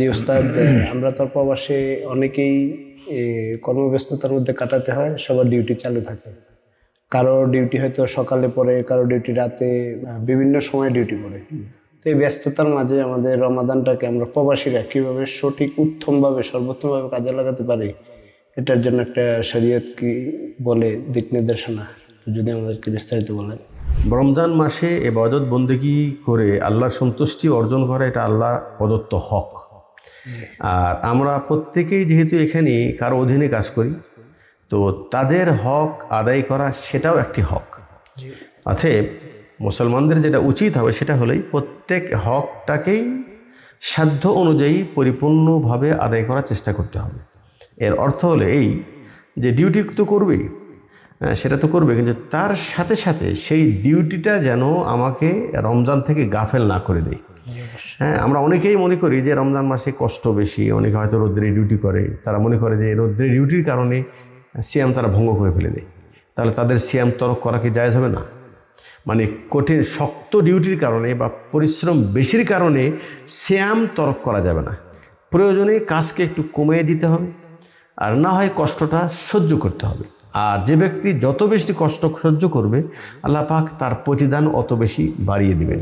জি ওস্তাদ, আমরা তো প্রবাসে অনেকেই কর্মব্যস্ততার মধ্যে কাটাতে হয়, সবার ডিউটি চালু থাকে। কারো ডিউটি হয়তো সকালে পড়ে, কারো ডিউটি রাতে, বিভিন্ন সময় ডিউটি পড়ে। তো এই ব্যস্ততার মাঝে আমাদের রমাদানটাকে আমরা প্রবাসীরা কিভাবে সঠিক উত্তমভাবে সর্বোত্তমভাবে কাজে লাগাতে পারি, এটার জন্য একটা শরীয়ত কি বলে দিক নির্দেশনা যদি আমাদেরকে বিস্তারিত বলেন। রমজান মাসে ইবাদত বন্দেগী করে আল্লাহর সন্তুষ্টি অর্জন করা এটা আল্লাহ প্রদত্ত হক। আর আমরা প্রত্যেকেই যেহেতু এখানে কারো অধীনে কাজ করি, তো তাদের হক আদায় করা সেটাও একটি হক। অতএব মুসলমানদের যেটা উচিত হবে সেটা হলেই প্রত্যেক হকটাকেই সাধ্য অনুযায়ী পরিপূর্ণভাবে আদায় করার চেষ্টা করতে হবে। এর অর্থ হলো এই যে ডিউটি তো করবেই, সেটা তো করবে, কিন্তু তার সাথে সাথে সেই ডিউটিটা যেন আমাকে রমজান থেকে গাফেল না করে দেয়। হ্যাঁ, আমরা অনেকেই মনে করি যে রমজান মাসে কষ্ট বেশি, অনেকে হয়তো রৌদ্রে ডিউটি করে, তারা মনে করে যে রৌদ্রে ডিউটির কারণে সিয়াম তারা ভঙ্গ করে ফেলে দেয়, তাহলে তাদের সিয়াম তরক করা কি জায়েজ হবে না? মানে কঠিন শক্ত ডিউটির কারণে বা পরিশ্রম বেশির কারণে সিয়াম তরক করা যাবে না। প্রয়োজনে কাজকে একটু কমিয়ে দিতে হবে, আর না হয় কষ্টটা সহ্য করতে হবে। আর যে ব্যক্তি যত বেশি কষ্ট সহ্য করবে, আল্লাহ পাক তার প্রতিদান অত বেশি বাড়িয়ে দিবেন।